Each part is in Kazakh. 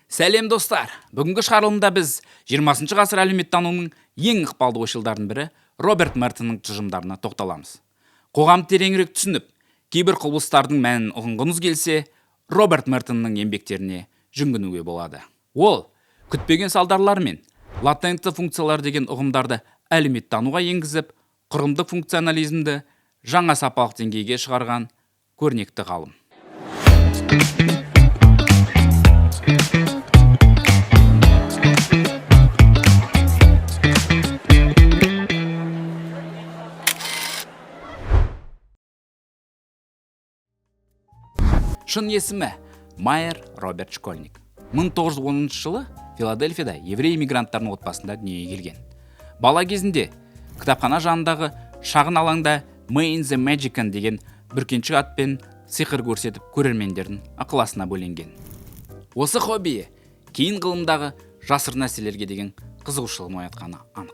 Сәлем достар! Бүгінгі шығарылымда біз 20 ғасыр әлеуметтануының ең ықпалды ойшылдарының бірі Роберт Мертонның тұжырымдарына тоқталамыз. Қоғамды тереңірек түсініп, кейбір құбылыстардың мәнін ұғынғымыз келсе, Роберт Мертонның еңбектеріне жүгінуге болады. Ол күтпеген салдарлар мен латентті функциялар деген ұғымдарды әлеуметтануға енгізіп, құрылымдық функционализмді жаңа сапалық деңгейге шығарған көрнекті ғалым. Шын есімі Майер Роберт Школьник. 1910 жылы Филадельфияда еврей мигранттардың отбасында дүниеге келген. Бала кезінде кітапхана жанындағы шағын алаңда May in the Magician деген бүркеншік атпен сиқыр көрсетіп көрермендердің ықыласына бөленген. Осы хоббиі кейін ғылымдағы жасырын нәрселерге деген қызығушылығын оятқаны анық.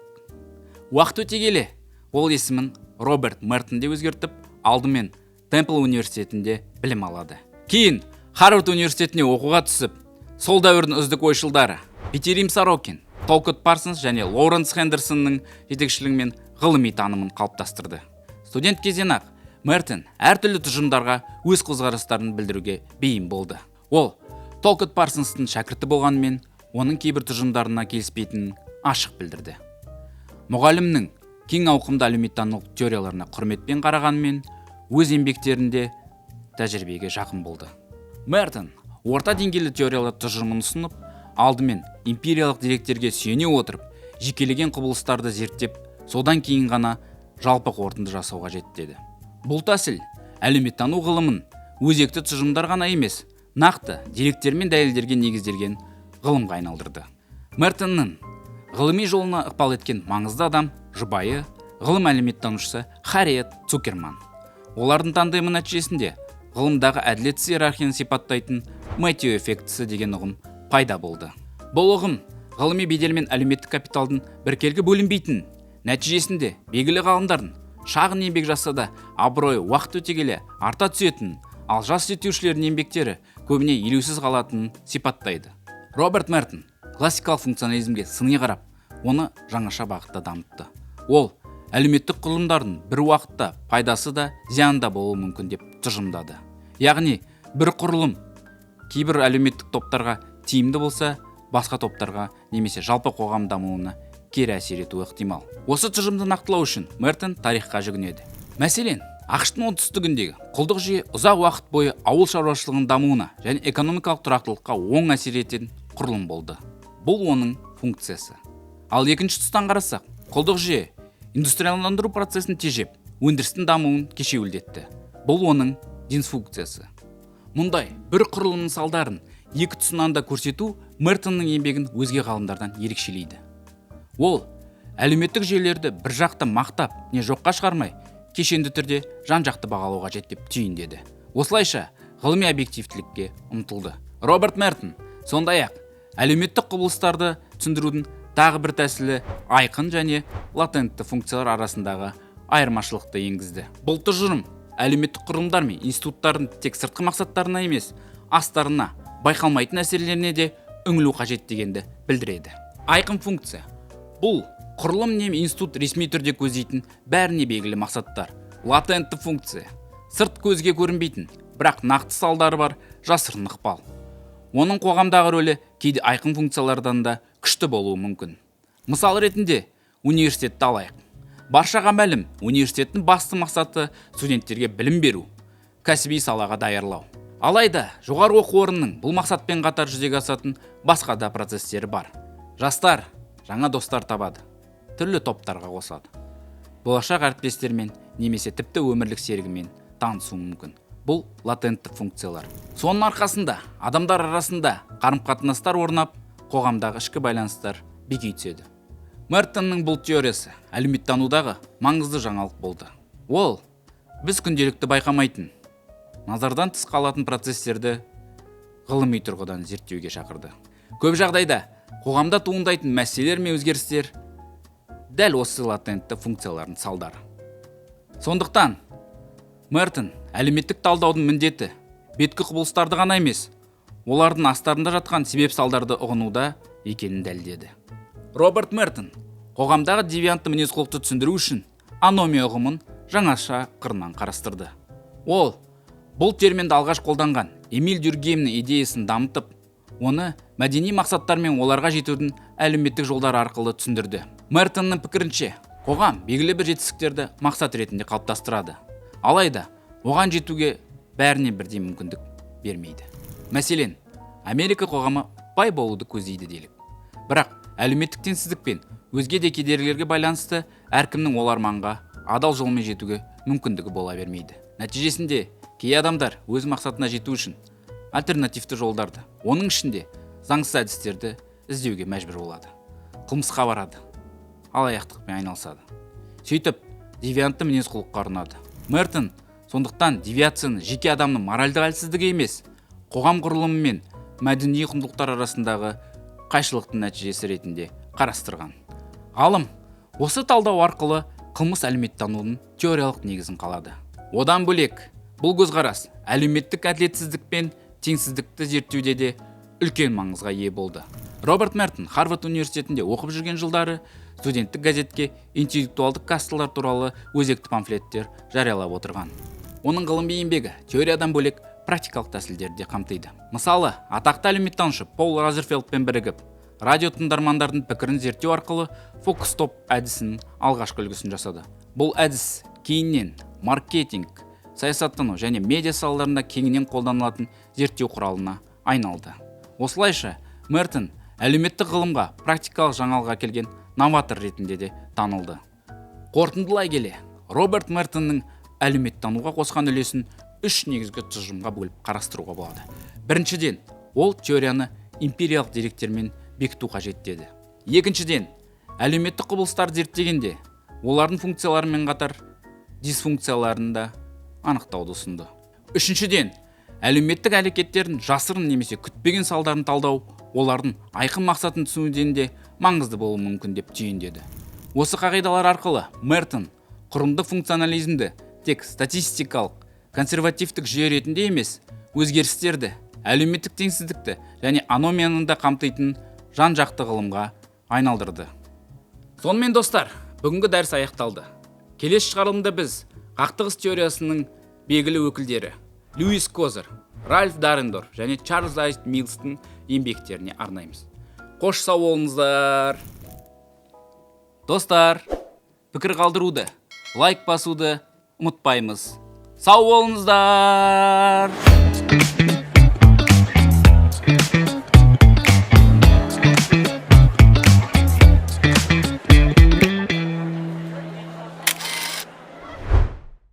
Уақыт өте келе ол есімін Роберт Мертон деп өзгертіп, алдымен Темпл университетінде білім алады. Кейін Харвард университетіне оқуға түсіп, сол дәуірдің үздік ойшылдары Петерим Сорокин, Толкот Парсонс және Лоуренс Хендерсонның жетекшілігімен ғылыми танымын қалыптастырды. Студент кезінен ақ Мертон әртүрлі тұжырымдарға өз көзқарастарын білдіруге бейім болды. Ол Толкот Парсонстың шәкірті болғанымен, оның кейбір тұжырымдарына келіспейтінін ашық білдірді. Мұғалімнің кең ауқымды әлеуметтанулық теорияларына құрметпен қарағанымен, өз еңбектерінде тәжірибеге жақын болды. Мертон орта деңгейлі теориялар тұжырымын ұсынып, алдымен эмпириялық деректерге сүйене отырып, жекелеген құбылыстарды зерттеп, содан кейін ғана жалпы қорытынды жасауға жеттеді. Бұл тәсіл әлеуметтану ғылымын өзекті тұжырымдар ғана емес, нақты деректер мен дәлелдерге негізделген ғылымға айналдырды. Мертонның ғылыми жолына ықпал еткен маңызды адам жұбайы, ғылым әлеуметтанушысы Харриет Цукерман. Олардың тандемі нәтижесінде ғылымдағы әділетсіз иерархияны сипаттайтын Мэтью эффектісі деген ұғым пайда болды. Бұл ұғым ғылыми бедел мен әлеуметтік капиталдың біркелкі бөлінбейтін, нәтижесінде белгілі ғалымдардың шағын еңбек жасаса да абыройы уақыт өте келе арта түсетін, ал жас зерттеушілердің еңбектері көбіне елеусіз қалатынын сипаттайды. Роберт Мертон классикалық функционализмге сыни қарап, оны жаңаша бағытта дамытты. Ол әлеуметтік құрылымдардың бір уақытта пайдасы да зияны да болуы мүмкін деп тұжырымдады. Яғни бір құрылым кейбір әлеуметтік топтарға тиімді болса, басқа топтарға немесе жалпы қоғам дамуына кері әсер етуі ықтимал. Осы тұжырымды нақтылау үшін Мертон тарихқа жүгінеді. Мәселен, ақш-тың оңтүстігіндегі құлдық жүйе ұзақ уақыт бойы ауыл шаруашылығының дамуына және экономикалық тұрақтылыққа оң әсер ететін құрылым болды. Бұл оның функциясы. Ал екінші тұстан қарасақ, құлдық жүйе индустрияландыру процесін тежеп, өндірістің дамуын кешеуілдетті. Бұл оның дисфункциясы. Мұндай бір құрылымның салдарын екі тұсынан да көрсету Мертонның еңбегін өзге ғалымдардан ерекшелейді. Ол әлеуметтік жүйелерді бір жақты мақтап, не жоққа шығармай, кешенді түрде жан-жақты бағалауға қажет деп түйіндеді. Осылайша ғылыми объективтілікке ұмтылды. Роберт Мертон сондай-ақ әлеуметтік құбылыстарды түсіндірудің тағы бір тәсілі айқын және латентті функциялар арасындағы айырмашылықты енгізді. Бұл тұжырым әлеуметтік құрылымдар мен институттардың тек сыртқы мақсаттарына емес, астарына, байқалмайтын әсерлеріне де үңілу қажет дегенді білдіреді. Айқын функция бұл құрылым не институт ресми түрде көздейтін бәріне белгілі мақсаттар. Латентті функция сырт көзге көрінбейтін, бірақ нақты салдары бар жасырын ықпал. Оның қоғамдағы рөлі кейде айқын функциялардан да күшті болуы мүмкін. Мысал ретінде университетті алайық. Баршаға мәлім, университеттің басты мақсаты студенттерге білім беру, кәсіби салаға даярлау. Алайда жоғары оқу орнының бұл мақсатпен қатар жүзеге асатын басқа да процестері бар. Жастар жаңа достар табады, түрлі топтарға қосады. Болашақ әріптестермен немесе тіпті өмірлік серігімен танысуы мүмкін. Бұл латентті функциялар. Соның арқасында адамдар арасында қарым-қатынастар орнап, қоғамдағы ішкі байланыстар беки түседі. Мертонның бұл теориясы әлеуметтанудағы маңызды жаңалық болды. Ол біз күнделікті байқамайтын, назардан тыс қалатын процестерді ғылыми тұрғыдан зерттеуге шақырды. Көп жағдайда қоғамда туындайтын мәселелер мен өзгерістер дәл осы латентті функциялардың салдары. Сондықтан Мертон әлеуметтік талдаудың міндеті беткі құбылыстарды ғана емес, олардың астарында жатқан себеп салдарды ұғынуда екенін дәлелдеді. Роберт Мертон қоғамдағы девиантты мінез-құлықты түсіндіру үшін аномия ұғымын жаңаша қырынан қарастырды. Ол бұл терминді алғаш қолданған Эмиль Дюркгеймнің идеясын дамытып, оны мәдени мақсаттар мен оларға жетудің әлеуметтік жолдары арқылы түсіндірді. Мертонның пікірінше, қоғам белгілі бір жетістіктерді мақсат ретінде қалыптастырады. Алайда, оған жетуге бәріне бірдей мүмкіндік бермейді. Мәселен, Америка қоғамы бай болуды көздейді делік. Бірақ әлеуметтік теңсіздік пен өзге де кедергілерге байланысты әркімнің ол арманға адал жолмен жетуге мүмкіндігі бола бермейді. Нәтижесінде кей адамдар өз мақсатына жету үшін альтернативті жолдарды, оның ішінде заңсыз әдістерді іздеуге мәжбүр болады. Қылмысқа барады, алаяқтықпен айналысады. Сөйтіп, девиантты мінез-құлыққа ұрынады. Мертон сондықтан девиацияны жеке адамның моральдық әлсіздігі емес, қоғам құрылымы мен мәдени құндылықтар арасындағы қайшылықтың нәтижесі ретінде қарастырған. Ғалым осы талдау арқылы қылмыс әлеуметтанудың теориялық негізін қалады. Одан бөлек, бұл көзқарас әлеуметтік әділетсіздік пен теңсіздікті зерттеуде де үлкен маңызға ие болды. Роберт Мертон Харвард университетінде оқып жүрген жылдары студенттік газетке интеллектуалдық касталар туралы өзекті памфлеттер жариялап отырған. Оның ғылыми еңбегі теориядан бөлек практикалық тәсілдерді қамтиды. Мысалы, атақты әлеуметтанушы Пол Розерфелдпен бірігіп, радио тыңдармандардың пікірін зерттеу арқылы фокус-топ әдісінің алғашқы үлгісін жасады. Бұл әдіс кейіннен маркетинг, саясаттану және медиа салаларында кеңінен қолданылатын зерттеу құралына айналды. Осылайша, Мертон әлеуметтік ғылымға практикалық жаңалық әкелген новатор ретінде де танылды. Қорытындылай келе, Роберт Мертонның әлеуметтануға қосқан үлесін үш негізгі тұжырымға бөліп қарастыруға болады. Біріншіден, ол теорияны эмпириялық деректермен бекіту қажет деді. Екіншіден, әлеуметтік құбылыстарды зерттегенде олардың функцияларымен қатар дисфункцияларын да анықтауды ұсынды. Үшіншіден, әлеуметтік әрекеттердің жасырын немесе күтпеген салдарын талдау, олардың айқын мақсатын түсінуден де маңызды болуы мүмкін деп түйіндеді. Осы қағидалар арқылы Мертон құрылымдық функционализмді тек статистикалық, консервативтік жүйе ретінде емес, өзгерістерді, әлеуметтік теңсіздікті және аномияны да қамтитын жан-жақты ғылымға айналдырды. Сонымен достар, бүгінгі дәріс аяқталды. Келесі шығарылымда біз қақтығыс теориясының белгілі өкілдері Льюис Козер, Ральф Дарендорф және Чарльз Айт Милстің еңбектеріне арнаймыз. Қош сау болыңыздар. Достар, пікір қалдыруды, лайк басуды ұмытпаймыз. Сау болыңыздар.